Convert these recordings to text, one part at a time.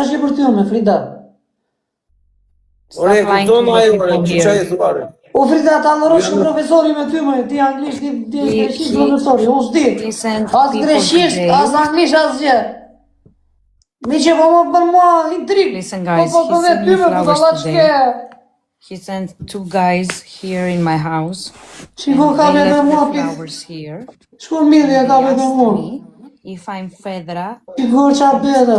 tash e për ty me Frida. Ore, kupton ai, ore, çfarë e thua? O Frida, ta allorosh shumë profesori me ty më, ti anglisht, ti greqisht profesori, unë s'di. As greqisht, as anglisht, as gjë. Mi që po më për mua intrig. Listen guys, he sent me flowers today. He sent 2 guys here in my house. Shiko ka me dhe mua flowers here. Shko mirë ka me dhe mua. If I'm Fedra. Shiko qa bedhe.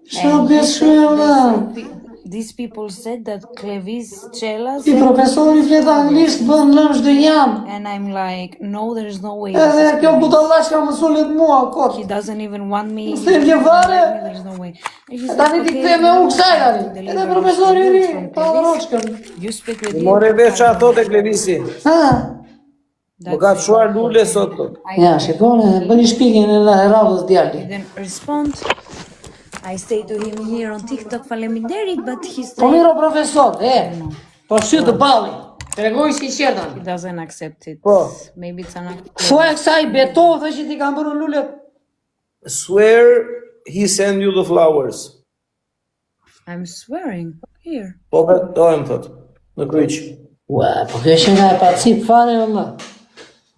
Qa bedhe shkruja. These people said that Clevis Chelas. Ti profesori flet anglisht bën lëmsh dhe jam. And I'm like, no, there's no way. Edhe kjo budallaq ka më sulet mua kot. He doesn't even want me. There's no way. Tani ti kthe me unë kësaj tani. Edhe profesori i ri, pa roçkën. You speak with me. More veç çfarë thotë Klevisi. Ha. Më ka çuar lule sot. Ja, shikone, bëni shpikjen e radhës djali. He didn't respond. I say to him here on TikTok, faleminderit, but he's Po miro profesor, po shyt të balli. Tregoj sinqert tani. He doesn't accept it. Po. Maybe it's an Thuaj kësaj beto dhe që ti kanë bërë lulet. Swear he send you the flowers. I'm swearing. Here. Po vetojmë thot. Në kryq. Ua, po kjo që nga e pacip fare valla.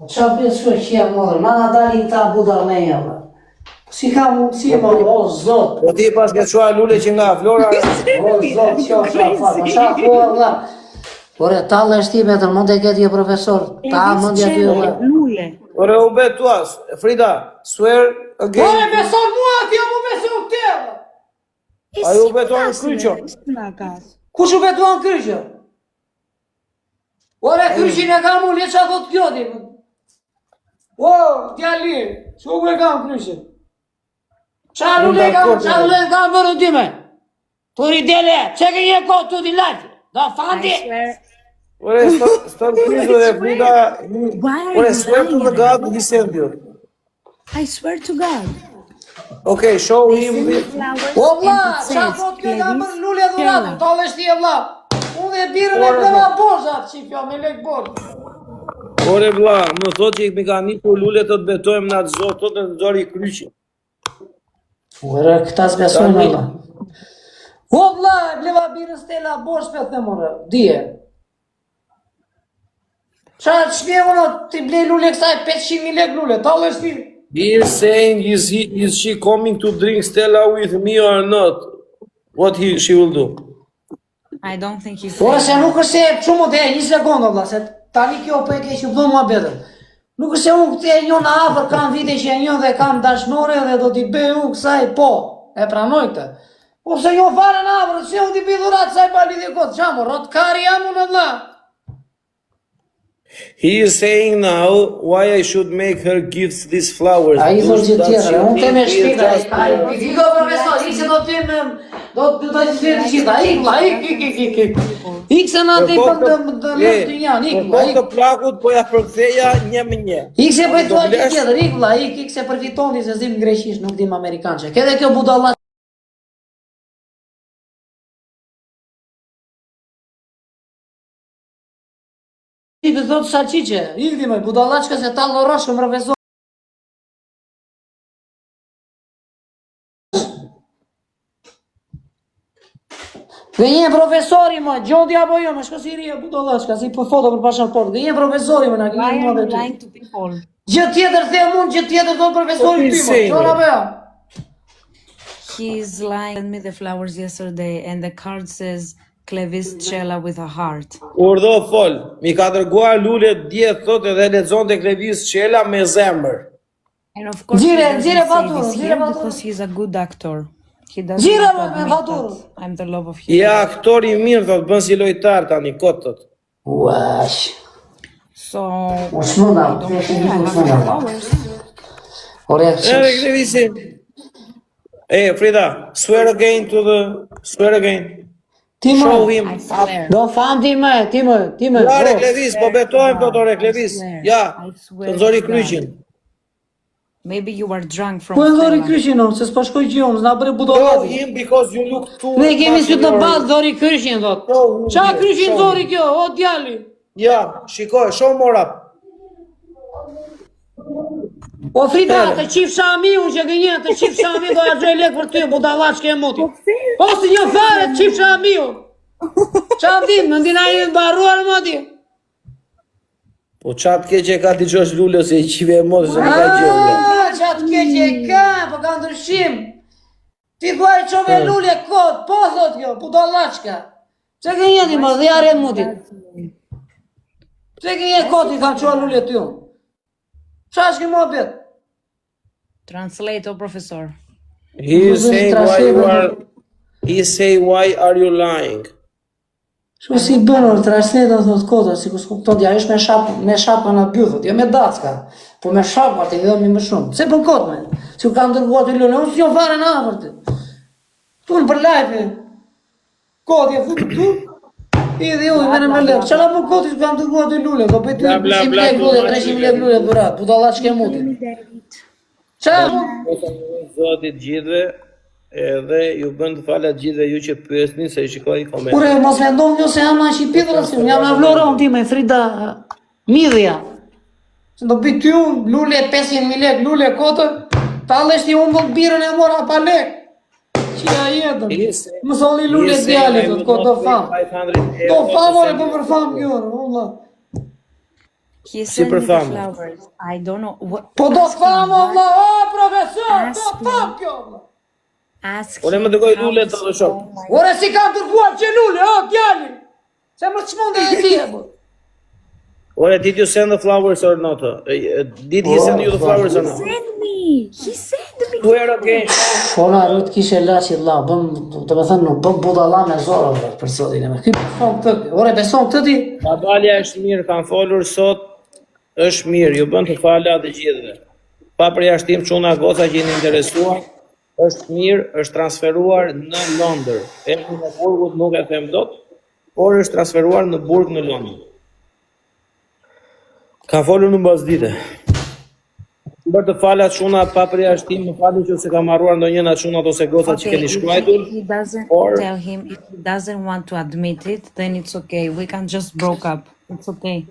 Qa pjesë shko që jam modër, ma nga dalin ta budalmenja valla. Si ka mundësi ma, o zot. Po ti pas ke çuar lule që nga Flora. O zot, që o shafar, ma shafo valla. Ore, talë është ti betër, mund e këtje profesor, ta mund e ty valla. Lule. Ore, u bet tuas, Frida, swear again. Ore, beson mua, ti jam u beson këte valla. A ju beton në kryqo? Kush u beton në kryqo? Ore, kryqin e kam unë, qa thot kjo ti? O, djali, që u e kam kryqin? Qa lule kam bërë ty me? Turi dele, që ke një kohë tu di lajtë? Do fandi? Ore, stop kryqo dhe Frida. Ore, swear to the God he sent you. I swear to God. Okay, show him the... O vla, qa thot kjo kam bërë lule dhuratë, ta dhe shti e vla. Unë e birën e plema borzat, që kjo me lek borzat. Ore vla, më thot që i mi ka një për lule të të betojmë në atë zotë, të të dori kryqin. Ore, këta s'besojnë vla. O vla, e bleva birën stela borz për të more, dije. Qa të shmjevë ti blej lule kësaj 500.000 lek lule, ta dhe shti. He is saying, is she coming to drink Stella with me or not? What she will do? I don't think he's Ore, se nuk është se shumë të e, një sekundë, vla, se tani kjo për e ke që pëdhë mua betër. Nuk është se unë këtë e njën afer, kam vite që e njën dhe kam dashnore dhe do t'i bëj unë kësaj, po, e pranoj këtë. Po se jo fare në afer, se unë t'i bëj dhurat, saj pa lidhje këtë, qamë, rotkari jam unë, vla. He is saying now why I should make her gifts these flowers. A i thërë gjithë tjetër, unë të me shpika, i go profesor, i se do t'im, do t'i të gjitha, ik. Ik se në t'i për të lëftë të njanë, ik. Po të plakut, po ja përktheja një më një. Ik se për i thua gjithë tjetër, ik vla, ik se për fitoni se zim greqisht, nuk dim amerikanqe. Kede kjo budalla. I të thotë salqiqe, ik di me, budallaqka se ta loroshë më profesor. Dhe një profesori më, gjodi apo jo, me shko si rria budallaqka, si për foto për pasaportë, dhe një profesori më, në kënë një më dhe ty. Gjë tjetër the mund, gjë tjetër do profesori ty më, qona bëja? He's lying sent me the flowers yesterday and the card says Clevis Cella with a heart. Urdhë fol, mi ka dërguar lule djetë thotë edhe lexon të Clevis Cella me zemër. And of course Gjire, he gjire doesn't say faturën, this gjire here faturën. because he's a good actor. He doesn't Gjire admit faturën. that I'm the love of his Ja, life. aktori mirë, thotë, bën si lojtar tani, kot thotë. Uash. So Ushmuna, I don't think I have the flowers. Ore, Ere, Clevisi. Frida, swear again. ti më, Show him. I swear. do fam ti më. Ja, re Clevis, po betojmë të ore Clevis. Ja, të nxori kryqin. Maybe you were drunk from Po e dhori Stella. kryshin o, se s'pa shkoj që unë, s'na bëri Show budallati. him because you look too... Ne kemi sy të bazë, dhori kryshin, thot. Qa kryshin dhori kjo, o djali? Ja, shikoj, show more up. O Frida, të qif Shamiu që gënjen, të qif Shamiu do ja gjoj lek për ty, budallaq ke moti. Po si një fare të qif Shamiu. Qa din, më ndina i në barruar moti. Po qatë ke që ka t'i qosh lullë se i qive e moti se në ka gjë. Qatë ke që e ka, po ka ndryshim. Ti thua i qove lullë kod, po thot kjo, budallaqka. Që gënjen i më dhe jare moti. Që gënjen kod i kam qoa lullë ty unë. Qa është ki më bet? Translate, o profesor. He say why are you lying? Shko si bërë, translate thot kota, si kus kuptot, ja ish me shapa në bjuthot, jo me dacka, po me shapa të i dhëmi më shumë. Se për kot me, si u kam dërguat i lullë, unë si jo fare në afër të. Tunë për lajfe, koti e futu tu, i dhe uj, mene me lek, qëla për koti si u kam dërguat i lullë, do për ty 200 lek lullë, 300 lek lullë dhurat, budalla që ke muti. Qa mu? Zotit gjithve, edhe ju bën të falat gjithve ju që pyesni se i shikoj komentin. Ure, mos me ndonë një se jam në Shqipidrë, si jam në Vlora unë ti me Frida Midhja. Se do bëj ty unë, lullë e 500.000 lek, lullë e kotë, ta leshti unë do të birën e mora pa lek. Qia jetën, më soli lullë e djali, do të kotë do famë. Do famë, ore, po për famë kjo, Allah. He sent me the flowers. I don't know what. Po do famë, Allah, o, profesor, do famë kjo, Allah. Ask Ore më dëgoj lullë të dhe shumë. Ore, si kam tërguar që lullë, o, djali. Se më të shmonde e tje, bo. Ore, did you send the flowers or not? Did he send you the flowers or not? Send me. He sent me. Where again? Kona rrët kishe lashi la, bëm, të me thënë, bëm budalla me zorë, për sotin e me. Këj beson këtë ti, ore beson këtë ti. Padalja është mirë, kanë folur sot, është mirë, ju bën të falat të gjithve. Pa përjashtim çuna goca që jeni interesuar, është mirë, është transferuar në Londër. Emri në burgut nuk e them dot, por është transferuar në burg në Londër. Ka folur në mbasdite. Për të falat çuna pa përjashtim, më falni që se kam harruar ndonjëna çunat ose gocat që keni shkruar. He doesn't tell him if he doesn't want to admit it, then it's okay. We can just broke up. It's okay.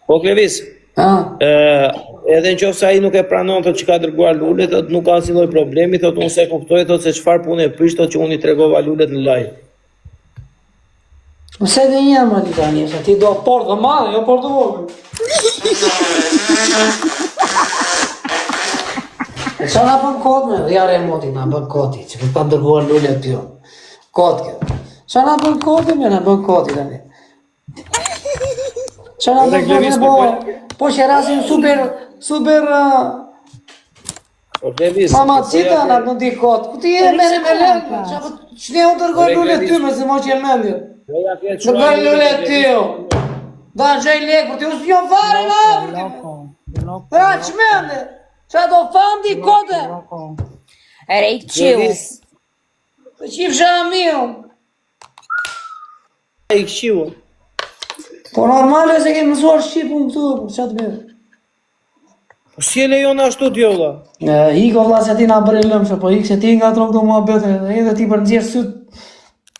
Po Klevis, edhe në qofë se ai nuk e pranon të që ka dërguar lullet, thot nuk ka asnjë lloj problemi, thot unë se kuptoj, thot se çfarë punë e pysh, thot që unë i tregova lullet në live. Se dhe një më di tani, se ti do portë dhe madhe, jo portë vogël. E qa na bën kod me, dhjare moti na bën koti, që ka dërguar lullet pjo. Kod kjo. Qa na bën kodi me, na bën koti tani. Qa na bën kodi me, po që rasin super mamacita na bën di kod. Ku ti e mene me lënë, që ne u dërgoj lullet ty me se mo që e mendje. Dërgoj lullet ty jo. Da në gjej lek, për ti usë një fare në avër. Dhe që mende. Qa do fanë di kode? Rejt qiu. Të qif Shamiu. I këshiu. Po normale se ke mësuar Shqipun këtu, qa të bërë? Po si e lejon ashtu djolla? Iko vla se ti nga bërë lëmshë, po ik se ti nga tro këtu mua bete, edhe ti për nëzirë syt.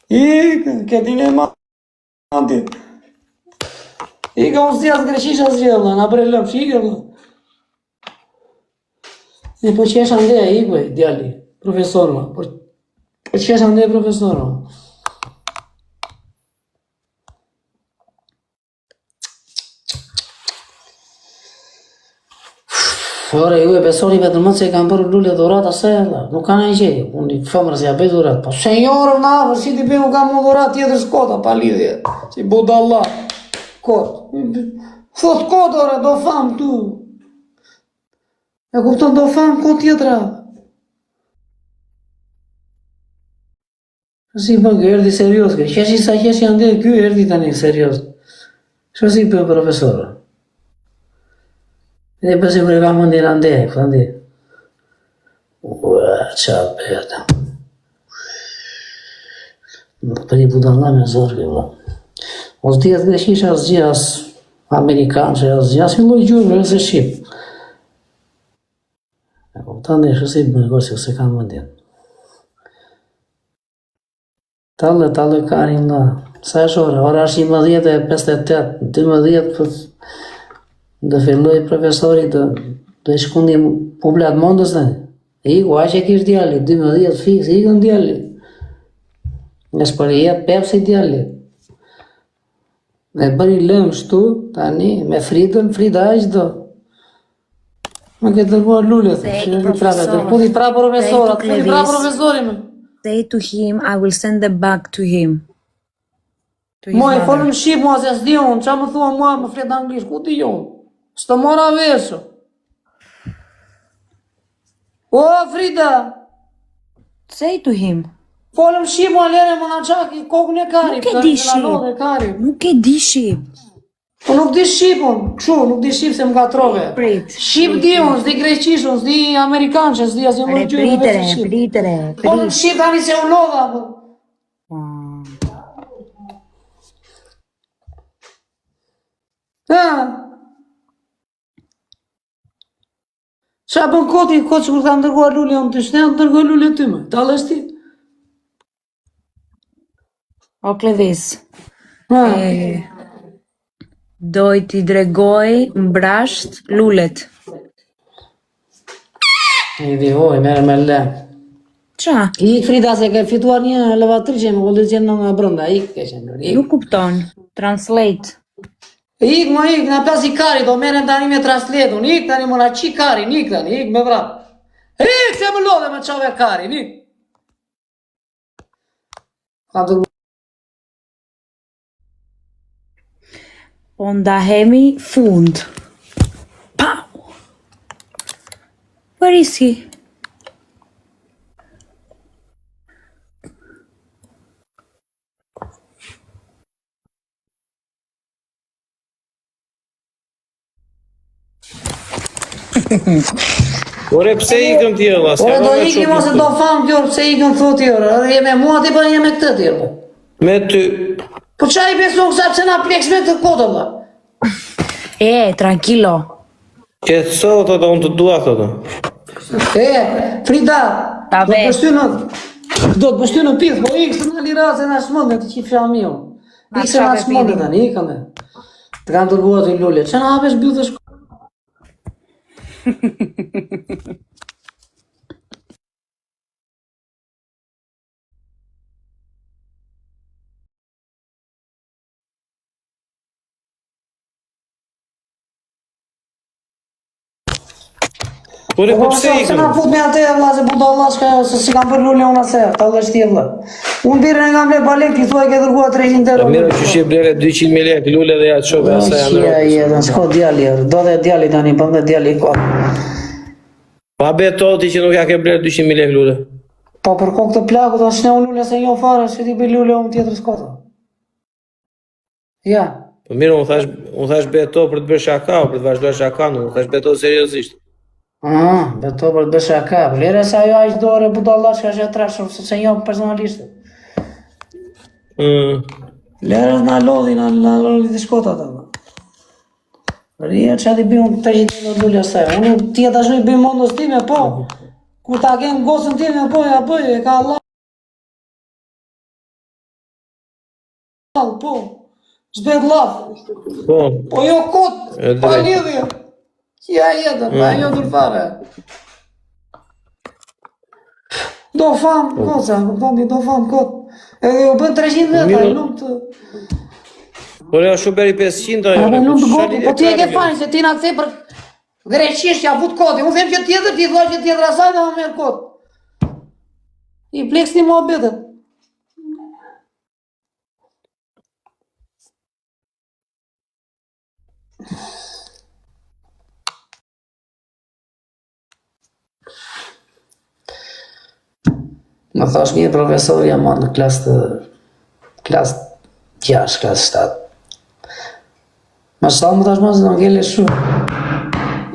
Ik, ke ti ne manti. Ika unë zjazë greqisha zgjellë vla, nga bërë lëmshë, ike vla. E po qesha ndeja ikve, djali, profesor ma, po qesha ndeja profesor ma. Ore, ju e besoni vetëm më se i kam bërë lullet dhurat asaj, nuk kanë e gjej, unë i fëmërës ja bëj dhurat, po senjorë në avër, si ti bëj u kam më dhurat tjetër s'kota, pa lidhje, si budalla, kot, thot kot, ore, do famë tu, e kupton do famë kot tjetra. Si bën, kjo erdi serios, kjo qeshi sa qeshi ande, kjo erdi tani serios, që si bën profesorë. Dhe përsi kërë ka mëndir ande, këtëndi. Ua, qa përta. Për i budalla me zorë, këva. Os djetë greqish as gjë, as amerikanë që as gjë, as i loj gjurë, as e shqip. E këtëndi, shësi bërgoj se këse ka mëndir. Talë karin da. Sa e shore, ora është 11:58, 12 dhe filloj profesori të Do e shkundim publikat mondës të. Iku, aq e kish djali, 12 fiks, ikën djali. Nga s'për jetë pepsi djali. E bëri lëmë shtu, tani, me fritën, frita aq do. Më ke dërguar lullet, po di pra profesorat, po di pra profesori më. Say to him, I will send the bag to him. To his Moj, mother. folëm shqip mua se s'di unë, qa më thua mua më flet anglisht, ku di unë? S'të mora veshë. O, Frida, Say to him. folëm shqip mua lere më në qaki, kokën e kari. Nuk e di shqip. Nuk e di shqip. Po nuk di shqipun, kështu, nuk di shqip se më gatrove. Prit. Shqip di unë, s'di greqishun, s'di amerikanqe, s'di asë më gjujnë në vetë shqip. Pritere. Folëm shqip tani se u lodha, po. Ha? Qa bën koti, që kur ta ndërguar lulli unë të shne, ndërguar lulli ty me, ta lështi. O Klevis, Ha? doj t'i dregoj mbrasht lulet. I di, oj, merë me le. Qa? Ik Frida se ke fituar një lavatriqe me kollecion në brënda, ik ke qenë, ik. Nuk kupton. Translate. Ik, ma ik, na plas i kari, do merem tani me transletun, ik tani më na qi kari, ik tani, ik me vrap. Ik, se më lodhe me qave kari, ik. Ka të Po ndahemi fund. Pau! Where is he? Ore, pse ikëm tjera, Ore, do ikim ose do fam tjorë, pse ikëm thot tjorë, edhe jeme mua ti për jeme këtë tjorë. Me ty. Po qa i besu kësa pse na pleks me të kodë, vla? Tranquilo. Që të sot, të unë të dua, të. Frida, Ta do ve. të pështy në pithë, po ikë së në lira se në shmënde të qifë shamion. Ikë se në qave shmënde pini. të në, ikë në. Të kanë tërguat të i lulle, që në hapesh bjullë të shko? Ore, po pse Se na ikëm? fut me atë e vla, se buda vla shka, se si kam për lulle unë asë, ta dhe shti e vla. Unë birën e kam le balek, ti thua e ke tërguat 300 euro. Mirë që shqip blere 200.000 lek, lule dhe ja të shove, asaj janë Shia rëtë. jetën, s'ko djali, do dhe djali tani, bëm dhe djali i kohë. Pa betoti që nuk ja ke blere 200.000 lek lule. Po për kokë të plaku, të shne unë lulle se jo fare, që ti për lulle unë tjetër s'ko të. Ja, Po mirë, unë thash beto për të bërë shaka, për të vazhdojë shaka, unë thash beto seriosisht. beto për të bëshë ka, lere se ajo aq dore budalla që është e trashur, se që jo personalisht. Lere na lodhi të shkota të. Rria që ati bëjmë të gjithë në lullja saj, unë tjetë ashtu i bëjmë mondës time, po, kur ta kemë gosën time, po, ja bëj, e ka Allah, po, zbet laf, Po, po jo kot, E pa drejt. lidhje, ja jetën, pa jo tërfare. Do fam, koca, kupton ti, do fam kot, edhe u bën 300 veta, i lumë të... por ja shumë beri 500 ajo. Apo nuk të goti, po ti e ke fajnë se ti na kthe për greqisht ja fut kodi. Unë them që tjetër, ti thua që tjetër asaj dhe më merr kod. I pleks ti mohabetet. Më thash një profesor jam në klasë 6, klasë 7. Ma sa më tash mos do ngele shumë.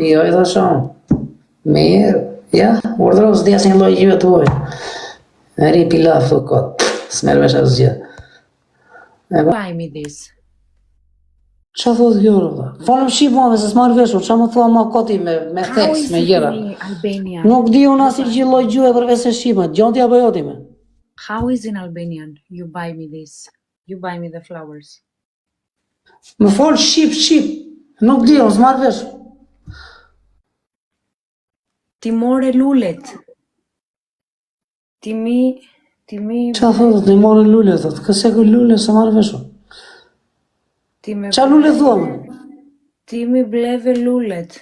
Jo, i thash unë. Mirë, ja, urdhëros di asnjë lloj gjë tuaj. Eri pilaf të kot. S'merr vesh asgjë. Buy me this. Qa thot kjo, valla? Falem shqip mua se s'marr veshur, qa më thua ma koti me How theks, is me it gjëra. in Albania? Nuk di unë asnjë gjë lloj gjuhë përveç se shqipe. Gjonti apo joti me? How is in Albanian? You buy me this. You buy me the flowers. Më fol shqip. Nuk di unë, s'marr vesh. Ti more lulet. Ti mi... Qa thotë, ti morën lule, thotë, këse kë lule se marrë veshu. Ti me... Qa lule thua më? Ti mi bleve lulet.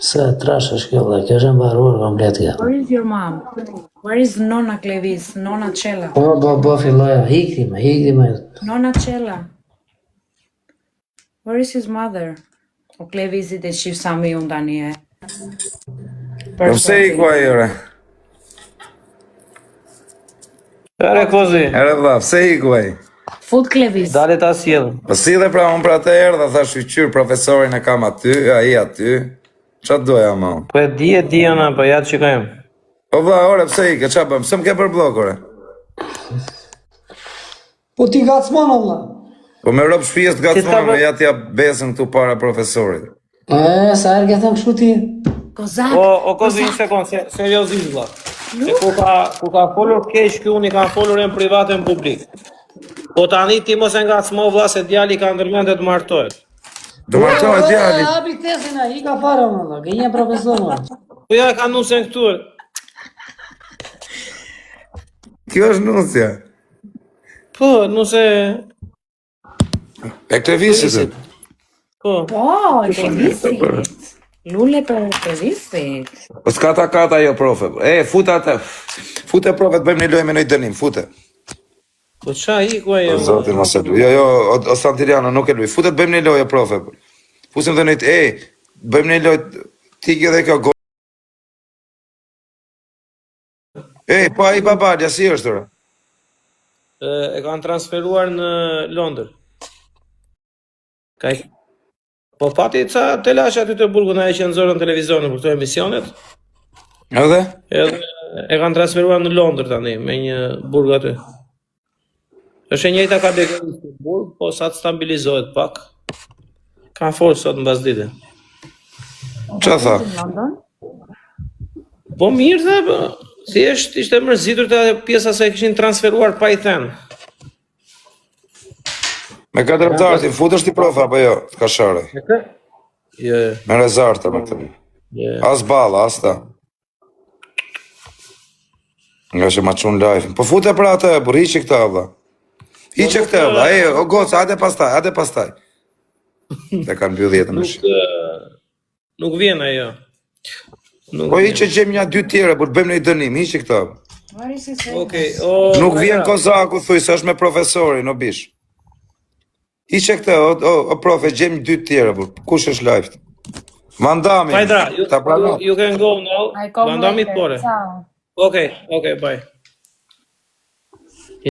Se trash është kjo dhe, kjo është mbaruar komplet kjo. Where is your mom? Where is Nona Clevis? Nona Cella? Po, filloja, hikti me. Nona Cella. Where is his mother? O Clevisit e shif sa më unë tani e. Pse i kuaj ore? Ere kozi, Ere vlla, pse i kuaj? Fut Clevis. dale ta sjellë. Po si dhe pra unë pra të erdha, thash shqyr profesorin e kam aty, ai aty. Qa doja ma unë? Po e di ana, po ja të shikojmë. Po vlla, ore, pse i ke, qa bëm? Pse më ke për blok, ore? Po ti gacmon, valla. Po me rob shpijes të Ti s'ka gacmonë, bë- ja t'ja besën këtu para profesorit. Sa erë ke thëmë kështu ti? Kozak. O kozi një sekund, seriozisht vlla. Se ku ka folur keq ky unë i kam folur në privat e në publik. Po tani ti mos e ngacmo vlla se djali ka ndërmend të martohet. Do martohet djali. Habi tesin a, i ka fare, valla, gënje profesor, valla. Po ja ka nusën këtu. Kjo është nusja. Po, nuse... E Klevisit. Po. Po, Clevisit. Lule për Clevisit. Po s'ka ta kata jo profe. Fute atë. Fute profe, të bëjmë një lojë me një dënim, fute. Po qa i ku e O zotin mos e luj. Jo, o Santiriano, nuk e luj. Fute të bëjmë një lojë, profe. Fusim dhe një bëjmë një lojë, ti kjo dhe kjo go... po ai babalja, si është ora? E kanë transferuar në Londër. Po pati ca telash aty të burgut na e që nxorën televizionin për këto emisionet. Edhe? Edhe e kanë transferuar në Londër tani me një burg aty. Është e njëjta kategori si burg, po sa të stabilizohet pak. Kanë folë sot mbasdite. Qa tha? London? Po mirë dhe, po, thjesht ishte mërzitur të pjesa se e kishin transferuar pa i thënë. Me katër dartin, futesh ti profe, apo jo? T'ka share. Jo, Me rezarta, me të. jo. As balla, as ta. Nga që ma qunë live. Po fute për atë, bur, hiqe këta, vlla. Hiqe këta, vlla. O goca, hajde pastaj. Dhe kanë mbyll jetën në shi. Nuk vjen ajo. Po hiqe gjem një dy tjere, bur, bëjmë një dënim, hiqe këta. Where is he saying? Okej, Nuk vjen Kozaku, thuj, se është me profesorin, o bish. Hiqe këta, o profe, gjem dy tjere, bur, kush është live? Mandami, Fajdra, ta pranon. you can go now. I come Mandami later. pore. Ciao. Okay, bye.